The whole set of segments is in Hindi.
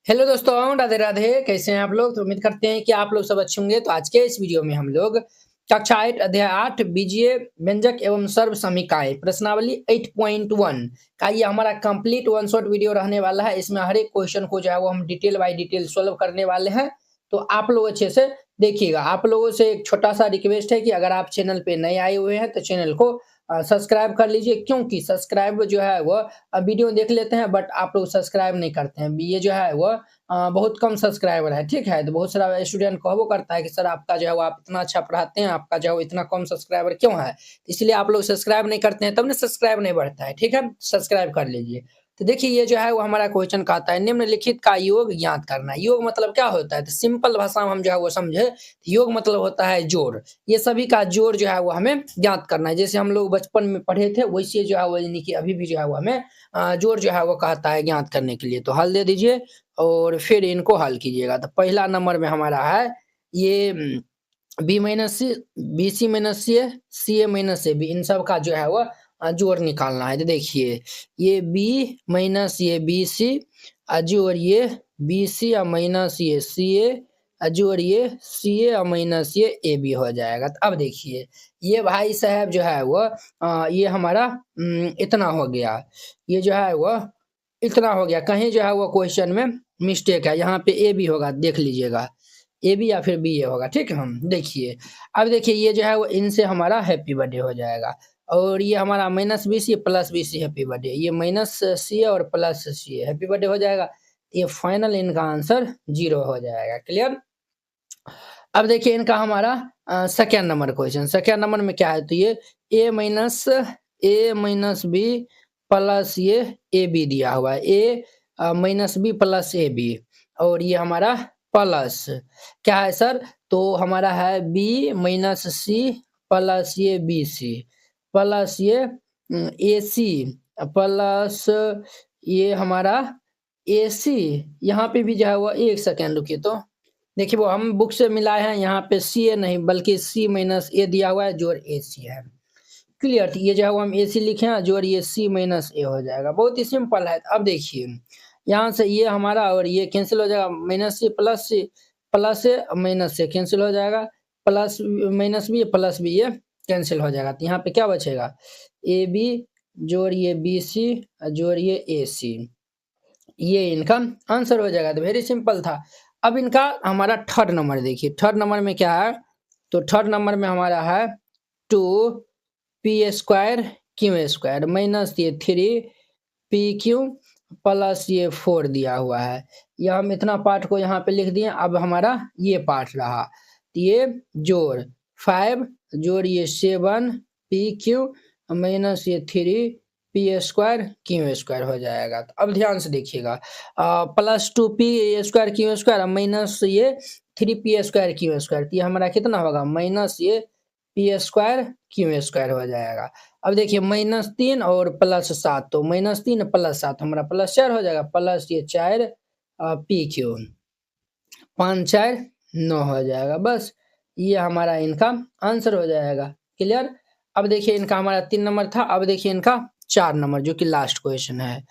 हेलो दोस्तों, राधे राधे। कैसे हैं आप लोग? तो उम्मीद करते हैं कि आप लोग सब अच्छे होंगे। तो आज के इस वीडियो में हम लोग कक्षा 8 अध्याय 8 बीजीय व्यंजक एवं सर्व समीकाएँ प्रश्नावली 8.1 का ये हमारा कंप्लीट वन शॉट वीडियो रहने वाला है। इसमें हर एक क्वेश्चन को जो है वो हम डिटेल बाय डिटेल सॉल्व करने वाले हैं। तो आप लोग अच्छे से देखिएगा। आप लोगों से एक छोटा-सा रिक्वेस्ट है कि अगर आप चैनल पे नए आए हुए हैं तो चैनल को सब्सक्राइब कर लीजिए, क्योंकि सब्सक्राइब जो है वो वीडियो देख लेते हैं बट आप लोग सब्सक्राइब नहीं करते हैं। ये जो है वो बहुत कम सब्सक्राइबर है, ठीक है? तो बहुत सारा स्टूडेंट कहबो करता है कि सर आपका जो है वो आप इतना अच्छा पढ़ाते हैं, आपका जो है वो इतना कम सब्सक्राइबर क्यों है? इसलिए आप लोग सब्सक्राइब नहीं करते हैं, तब ना सब्सक्राइब नहीं बढ़ता है, ठीक है? सब्सक्राइब कर लीजिए। तो देखिए ये जो है वो हमारा क्वेश्चन कहता है निम्नलिखित का योग ज्ञात करना। योग मतलब क्या होता है? तो सिंपल भाषा में हम जो है वो समझे, योग मतलब होता है जोड़। ये सभी का जोड़ जो है वो हमें ज्ञात करना है। जैसे हम लोग बचपन में पढ़े थे वैसे जो है वो यानी कि अभी भी जो है वो हमें जोड़ जो है वो कहता है ज्ञात करने के लिए। तो हल दे दीजिए और फिर इनको हल कीजिएगा। तो पहला नंबर में हमारा है ये b minus c, b c minus c a minus a b, इन सब का जो है वो जोड़ निकालना है। तो देखिए ये बी माइनस ये बी सी जोड़ ये बी सी और माइनस ये सी ए जोड़ ये सी ए और माइनस ये ए बी हो जाएगा। तो अब देखिए ये भाई साहब जो है वो ये हमारा इतना हो गया। ये जो है वो इतना हो गया। कहीं जो है वो क्वेश्चन में मिस्टेक है, यहाँ पे ए बी होगा, देख लीजिएगा। ए बी या फिर बी ए होगा, ठीक है? हम देखिए, अब देखिए ये जो है वो इनसे हमारा हैप्पी बर्थडे हो जाएगा और ये हमारा minus B C plus B C happy birthday, ये माइनस सी है और प्लस सी है हैप्पी बर्थडे हो जाएगा। ये फाइनल इनका आंसर 0 हो जाएगा। क्लियर? अब देखिए इनका हमारा second number question, second number में क्या है? तो ये ए माइनस बी प्लस ये ए बी दिया हुआ है, a minus b plus a b और ये हमारा प्लस क्या है सर? तो हमारा है बी माइनस सी प्लस ये बी सी प्लस ये ए सी प्लस ये हमारा ए सी। यहाँ पे भी जो है वो एक सेकेंड रुकिए। तो देखिए वो हम बुक से मिलाए हैं, यहाँ पे सी ए नहीं बल्कि सी माइनस ए दिया हुआ है, जोड़ ए सी है। क्लियर? तो ये जो है वो हम ए सी लिखे हैं, जोड़ ये सी माइनस ए हो जाएगा। बहुत ही सिंपल है। अब देखिए यहाँ से ये हमारा और ये कैंसिल हो जाएगा, माइनस सी प्लस से माइनस से कैंसिल हो जाएगा, प्लस माइनस बी ये कैंसिल हो जाएगा। तो यहाँ पे क्या बचेगा? ए बी जोड़ ये बी सी जोड़ ये ए सी, ये इनका आंसर हो जाएगा। तो वेरी सिंपल था। अब इनका हमारा थर्ड नंबर देखिए, थर्ड नंबर में क्या है? तो थर्ड नंबर में हमारा है 2p² q² माइनस ये 3pq प्लस ये 4 दिया हुआ है। ये हम इतना पार्ट को यहाँ पे लिख दिए। अब हमारा ये पार्ट रहा, तो ये जोड़ 5 जोड़ ये 7pq माइनस ये 3p² हो जाएगा। तो अब ध्यान से देखिएगा, प्लस 2p² माइनस ये 3p², तो ये हमारा कितना होगा? माइनस ये p² हो जाएगा। अब देखिए -3 और +7, तो -3 + 7 हमारा +4 हो जाएगा, प्लस ये 4 pq 5 4 9 हो जाएगा। बस ये हमारा इनका आंसर हो जाएगा। क्लियर? अब देखिए इनका हमारा 3 नंबर था। अब देखिए इनका 4 नंबर जो कि लास्ट क्वेश्चन है।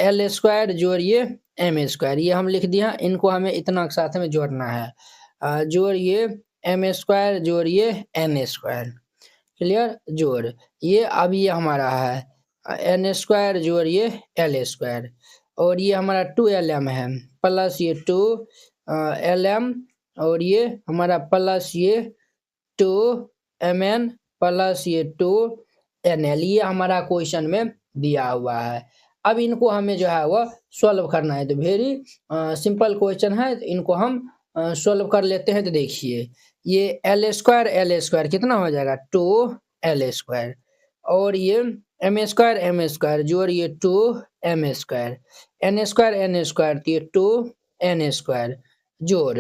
l² जोड़ ये m², ये हम लिख दिया। इनको हमें इतना साथ में जोड़ना है। जोड़ ये m² जोड़ ये n²। क्लियर? जोड़ ये अब ये हमारा है n² जोड़ ये l² और ये हमारा 2lm है प्लस ये 2lm और ये हमारा प्लस ये 2mn प्लस ये 2nl, ये हमारा क्वेश्चन में दिया हुआ है। अब इनको हमें जो है वो सॉल्व करना है। तो वेरी सिंपल क्वेश्चन है, तो इनको हम सॉल्व कर लेते हैं। तो देखिए ये l² कितना हो जाएगा? 2l² और ये m² जोड़ ये 2m², n² तो ये 2n² जोड़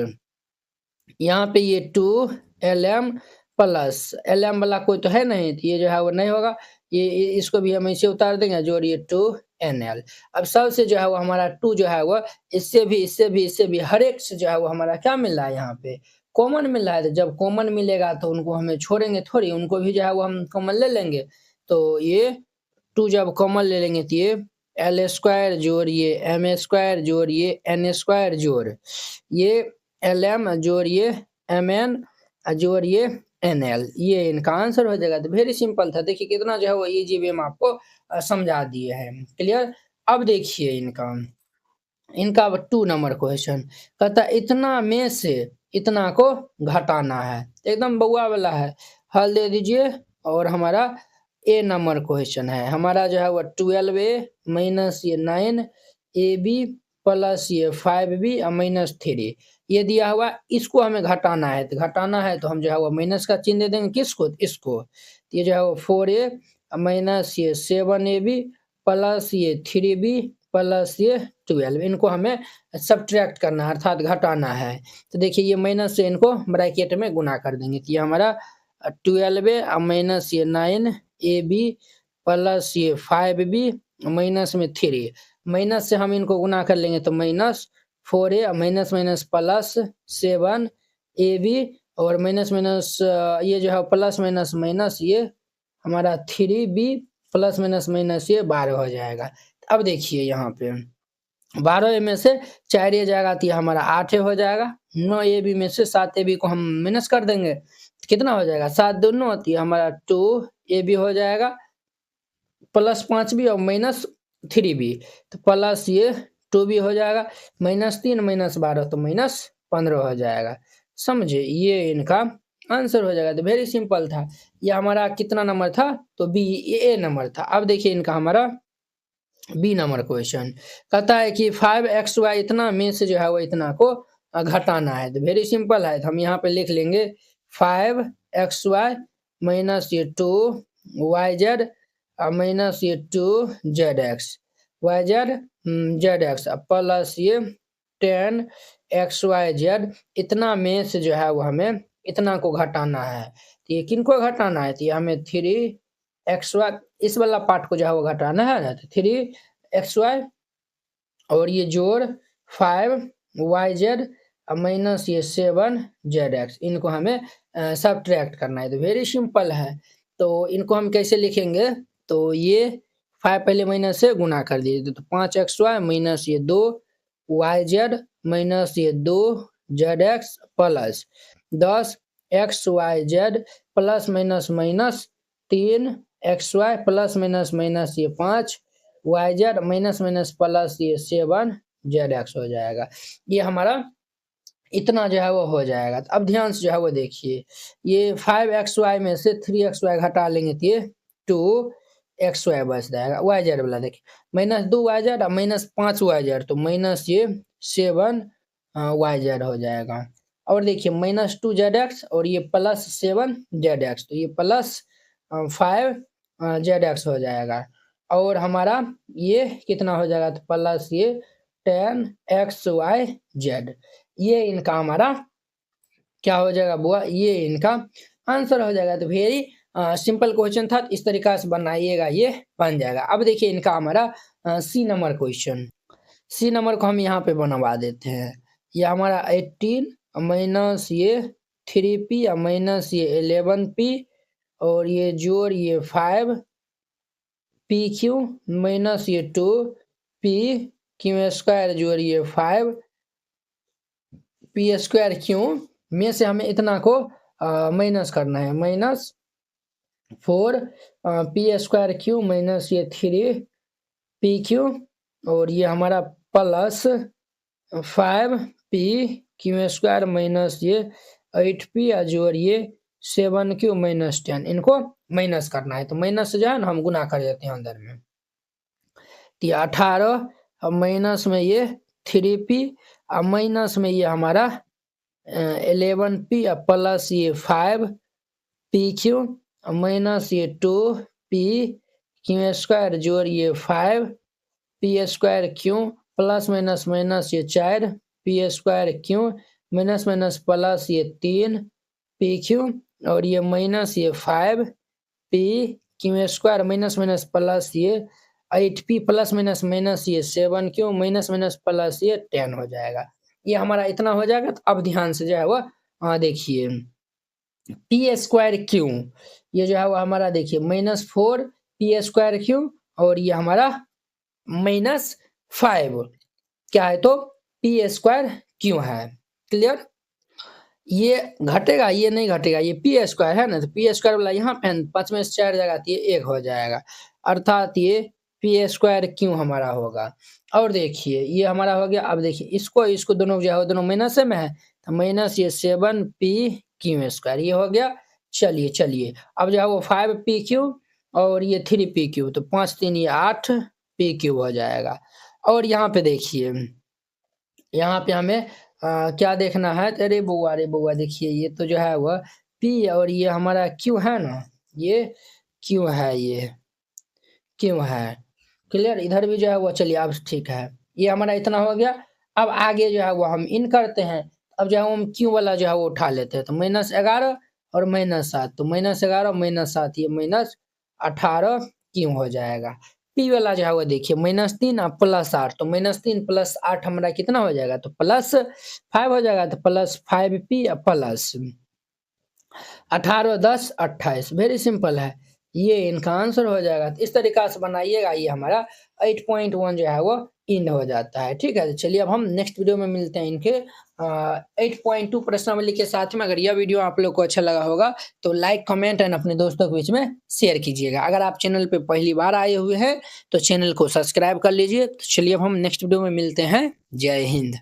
यहाँ पे ये 2lm प्लस lm वाला कोई तो है नहीं, तो ये जो है वो नहीं होगा। ये इसको भी हम ऐसे उतार देंगे, जोड़ ये 2nl। अब सबसे जो है वो हमारा 2 जो है वो इससे भी हर एक से जो है वो हमारा क्या मिल रहा है? यहाँ पे कॉमन मिल रहा है। तो जब कॉमन मिलेगा तो उनको हमें छोड़ेंगे थोड़ी, उनको भी जो है वो हम कॉमन ले लेंगे। तो ये 2 जब कॉमन ले लेंगे तो ये एल स्क्वायर जोड़ ये एम स्क्वायर जोड़ ये एन स्क्वायर जोड़ ये एल एम जोड़ ये एम एन जोड़ ये एन एल, ये इनका आंसर हो जाएगा। तो वेरी सिंपल था, देखिए कितना जो है वो इजी वे में आपको समझा दिए हैं। क्लियर। अब देखिए इनका 2 नंबर क्वेश्चन कहता है इतना में से इतना को घटाना है, एकदम बउआ वाला है, हल दे दीजिए। और हमारा ए नंबर क्वेश्चन है, हमारा जो है वो 12a माइनस ये 9ab प्लस ये 5b और माइनस 3 ये दिया हुआ, इसको हमें घटाना है। तो घटाना है तो हम जो है वो माइनस का चिन्ह दे देंगे, किसको, इसको। तो ये जो है वो 4a माइनस ये 7ab प्लस ये 3b प्लस ये 12, इनको हमें सब्ट्रैक्ट करना है अर्थात घटाना है। तो देखिए ये माइनस से इनको ब्रैकेट में गुना कर देंगे, तो ये हमारा 12 माइनस ये 9ab प्लस ये 5b माइनस में 3, माइनस से हम इनको गुना कर लेंगे तो minus 4a minus minus plus 7ab और माइनस माइनस ये जो है प्लस माइनस माइनस ये हमारा 3b प्लस माइनस माइनस ये 12 हो जाएगा। अब देखिए यहाँ पे 12 में से 4 ए जाएगा तो ये हमारा 8 हो जाएगा, 9 ए बी में से 7 ए बी को हम माइनस कर देंगे तो कितना हो जाएगा 7 दूनी होती है हमारा 2 ए बी हो जाएगा प्लस 5 बी और माइनस 3 बी, तो प्लस ये 2 बी हो जाएगा, माइनस 3 माइनस 12 तो माइनस 15 हो जाएगा। समझे, ये इनका आंसर हो जाएगा। तो वेरी सिंपल था, ये हमारा कितना नंबर था, तो बी ए नंबर था। अब देखिए इनका हमारा बी नंबर क्वेश्चन कहता है कि 5xy इतना में से जो है वो इतना को घटाना है। तो वेरी सिंपल है, तो हम यहाँ पे लिख लेंगे 5xy माइनस ये 2yz माइनस ये 2zx yz zx प्लस ये 10xyz इतना में से जो है वो हमें इतना को घटाना है। तो ये किनको घटाना है, तो ये हमें 3xy इस वाला पार्ट को जो है वो घटाना है ना, तो 3xy और ये जोड़ 5yz माइनस ये 7zx इनको हमें सब्ट्रैक्ट करना है। तो वेरी सिंपल है, तो इनको हम कैसे लिखेंगे, तो ये 5 पहले माइनस से गुना कर दीजिए, तो 5xy माइनस ये 2yz माइनस ये 2zx plus 10xyz plus minus minus 3xy plus minus minus ये 5yz माइनस माइनस प्लस ये 7zx हो जाएगा। ये हमारा इतना जो है वो हो जाएगा। तो अब ध्यान से जो है वो देखिए, ये 5xy में से 3xy घटा लेंगे तो ये 2xy बच जाएगा, yz वाला देखिए माइनस 2yz माइनस 5yz तो माइनस ये 7yz हो जाएगा। और देखिए माइनस 2zx और ये प्लस 7zx तो ये प्लस 5zx हो जाएगा। और हमारा ये कितना हो जाएगा, तो प्लस ये 10xyz, ये इनका हमारा क्या हो जाएगा बुआ, ये इनका आंसर हो जाएगा। तो वेरी सिंपल क्वेश्चन था, इस तरीका से बनाइएगा ये बन जाएगा। अब देखिए इनका हमारा C number question, C number को हम यहाँ पे बनवा देते हैं। ये हमारा 18 माइनस ये 3p माइनस ये 11p और ये जोड़ ये 5pq माइनस ये 2pq स्क्वायर जोड़ ये 5p स्क्वायर क्यू में से हमें इतना को माइनस करना है, minus 4p square Q minus ये 3pq और ये हमारा प्लस 5pq स्क्वायर माइनस ये 8p जोड़ ये 7q माइनस 10, इनको माइनस करना है। तो माइनस से जो है ना हम गुना कर देते हैं अंदर में, तो 18 माइनस में ये 3p माइनस में ये हमारा 11p प्लस ये 5pq माइनस ये 2pq स्क्वायर जोड़ ये 5p square Q plus minus minus ये 4p square Q minus minus plus ये 3pq और ये माइनस ये 5pq square minus minus plus ये 8p प्लस माइनस माइनस ये 7q माइनस माइनस प्लस ये 10 हो जाएगा। ये हमारा इतना हो जाएगा। तो अब ध्यान से जो है वो देखिए p स्क्वायर क्यू, ये जो है वो हमारा देखिए माइनस 4p स्क्वायर क्यू और ये हमारा -5 क्या है तो पी स्क्वायर क्यों है। क्लियर, ये घटेगा ये नहीं घटेगा, ये पी स्क्वायर है ना, तो पी स्क्वायर वाला यहाँ पे 5 में से 4 जाएगा तो ये 1 हो जाएगा, अर्थात ये पी स्क्वायर क्यों हमारा होगा। और देखिए ये हमारा हो गया। अब देखिए इसको दोनों जो है दोनों माइनस में है, तो माइनस ये 7 पी क्यू स्क्वायर ये हो गया। चलिए अब जो है वो 5 पी क्यू और ये 3 पी क्यू, तो 5 3 ये 8 पी क्यू हो जाएगा। और यहाँ पे देखिए, यहाँ पे हमें क्या देखना है, अरे बउआ देखिए ये तो जो है वह पी और ये हमारा क्यू है ना, ये क्यू है, ये क्यू है। क्लियर, इधर भी जो है वो चलिए अब ठीक है, ये हमारा इतना हो गया। अब आगे जो है वो हम इन करते हैं। अब जो है हम क्यू वाला जो है वो उठा लेते हैं, तो -11 और -7, तो -11 -7 ये -18 क्यू हो जाएगा। पी वाला जो है वो देखिए -3 और +8, तो -3 + 8 हमारा कितना हो जाएगा, तो +5 हो जाएगा, तो +5 पी प्लस 18 10 28, वेरी सिंपल है, ये इनका आंसर हो जाएगा। तो इस तरीका से बनाइएगा, ये हमारा 8.1 जो है वो इंड हो जाता है। ठीक है, तो चलिए अब हम नेक्स्ट वीडियो में मिलते हैं इनके 8.2 प्रश्नावली के साथ में। अगर यह वीडियो आप लोग को अच्छा लगा होगा तो लाइक कमेंट एंड अपने दोस्तों के बीच में शेयर कीजिएगा। अगर आप चैनल पे पहली बार आए हुए हैं तो चैनल को सब्सक्राइब कर लीजिए। तो चलिए अब हम नेक्स्ट वीडियो में मिलते हैं। जय हिंद।